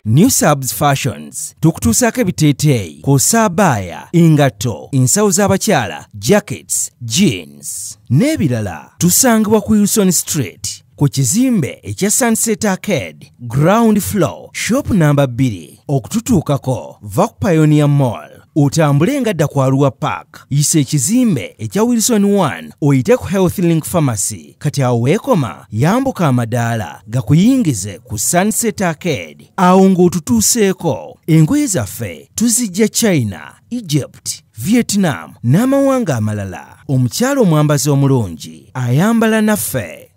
New Subs Fashions tukutuusako ebiteeteeyi kw'ossa abaya, engatto, ensawo z'abakyala, jackets, jeans n'ebirala. Tusangibwa ku Wilson Street ku kizimbe ekya Sunset Arcade ground floor shop number 2. Okututuukako va ku Pioneer Mall, otambule ngadda ku Arua Park, yisa ekizimbe ekya Wilson 1 oyite ku Health Link Pharmacy. Kati awo weekoma yambuka amadaala gakuyingize ku Sunset Arcade. Awo ng'otutuuseeko. Engoye zaffe tuzijja China, Egypt, Vietnam n'amawanga amalala. Omukyala omwambazi omulungi ayambala naffe.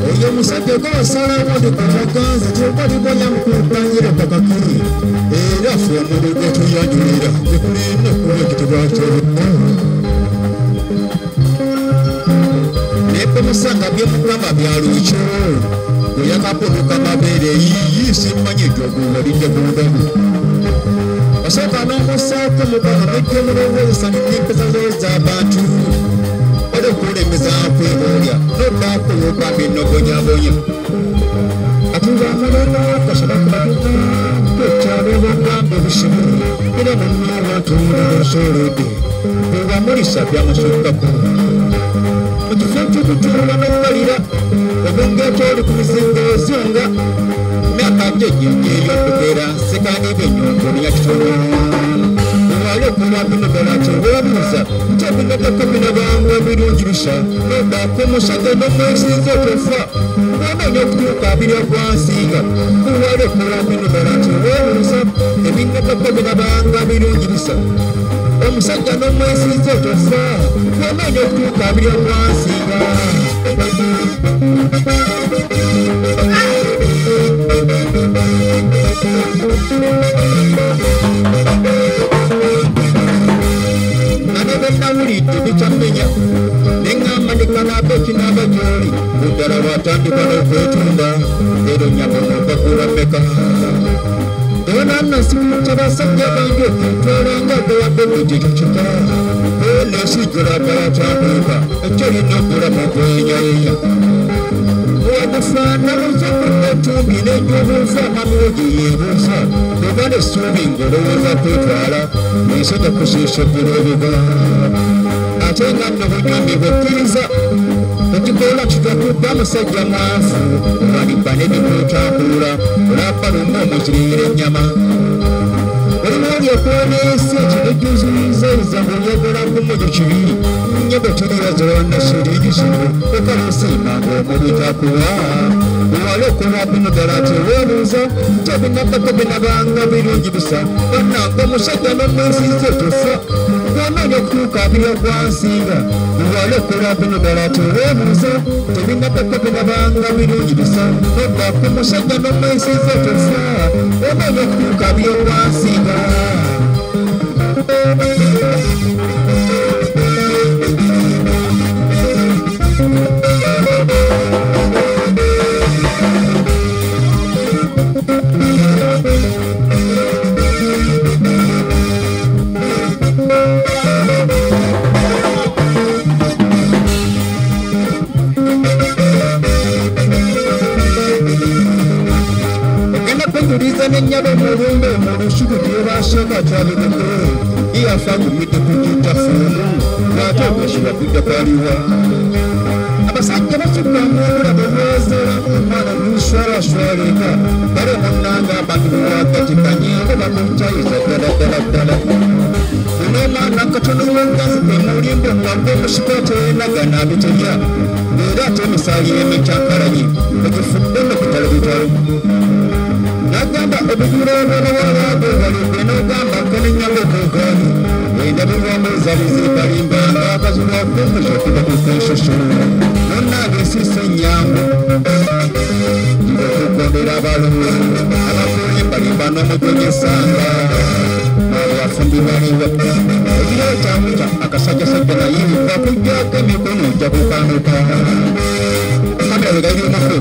Oyo musajja gw'osalawo ndikamaganza kyokalibonya mukupanyira pakakiri era ffe omuligo tuyanjulira tekulina kuba kitibwakyo nepe musanga byemukama byalukyo oyakapuluka mabeere yiyi simmanyidde oguwalijja kundamu osooka n'omussaako mukono n'ojja omulowooza n'empeza z'abantu oli okulemeza kwebuulya n'oddaako y'ogambye nnobonyabonya ati ng'amulema kasoba kubatuka kwekyalo obagamba obusibu era munnabantu mulonsoolodde bweba mulisa byamusukkako mu kifo ky'okutuula n'okkalira obungeeta oli ku mizingozo nga myaka gyegyenje ery'okubeera sekaani b'ennyongo lya kitono wali okuba bino ddala nti weebuuza nti ebinatako bino banga birungirusa n'oddaako omusajja n'omwesinza otofa bw'onoonya okutuuka abirya gwansinga wali okuba bino ddala nti weebuuza ebinatako bino banga birungirusa omusajja n'omwesinza otofa bw'onoonya okutuuka abirya gwansinga nawulidde bikyamenya neŋŋamba nekanaabeki n'abagyoli muddala lwatandika n'okwetunda leero nyama n'okagula meka onanasimuca basajja bange okutwalanga gawadde bwegikikika nesijjula bayatambuka ekyo lina okulamu okwenyayenya wagufaanaluza kunetumbi n'enjobuuza amamiwo gyeyeebuuza oba nessuubi ng'olowooza kwetwala ensajja kusiisogula ebiga ate nga nno bunyombi bwekkiriza ekikoola kitakudde musajja mwafu omalimba n'ebikutambula olaba lumu omuzirira ennyama olimuoli okwoneesi ekinejjuziyizaiza ng'oyagala kumuli kibi nnyo bwe tuliwa zolwanasiriigisiro okalusiimanga omubitakuwa wali okuba bino ddala nti weebuuza nti ebinaddako binabanga birungi bisa bannanga omusajja n'omwesinza otufa bw'onoonya okutuuka abirya gwansinga wali okuba bino ddala nti weebuuza nti ebinaddako binabanga birungi bisa noddaako omusajja n'omwesinza otufa bw'onoonya okutuuka abirya gwansinga Tuliza n'ennyalo omulumbe mu lusuku gyebasooka twabideko iyafa agumidde ku kitafuumu ate okwesuba kujja kwaliwa abasajja basukkamu obulabe bwezera omwana luswalaswaleka bale munnanga abantu muwagati kanyengo bamucayiza ddala n'omwana katono w'engazi emulimbo mwagwe omusiko teyenagana abiterya era ate emisaali emikyankalanye egifudde n'okutalo bitalo nagamba obuguloobolo walaabo balibwe n'ogamba kanenyalo okugaani endabirwamuza bizibalimbanga akazulwa kumbuza okuba kukensosola nonnange esiisa ennyambo okugondera abalumi abakuuli balimba n'omujogesanga abafumbi baliwa ekireetamuta akasajjasajja naye bakujjako emikono ojja kukanuka kamera wegairi omufu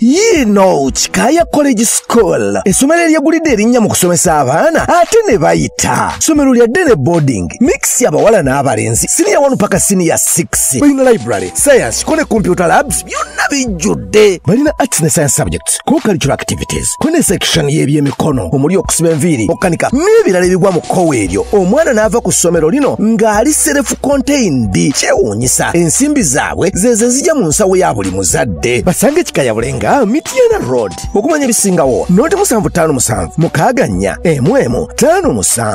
Ye know Kikaya College School. Essomero eryegulidde erinnya mu kusomesa abaana ate ne bayita. Ssomero lya Dene Boarding. Mix y'abawala n'abalenzi. Senior 1 paka senior 6. Balina library, science, ne computer labs byonna bijjudde. Balina arts ne science subjects, co-curricular activities. Kone section y'ebyemikono, omuli okusiba enviiri, okukanika n'ebirala ebigwa mu kkowe eryo. Omwana n'ava ku ssomero lino ng'ali self-contained. Kyewuunyisa ensimbi zaabwe ze zijja mu nsawo ya buli muzadde. Basange Kikaya Bulenga, Mityana Road. Okumanya ebisingawo, 0757 644 57.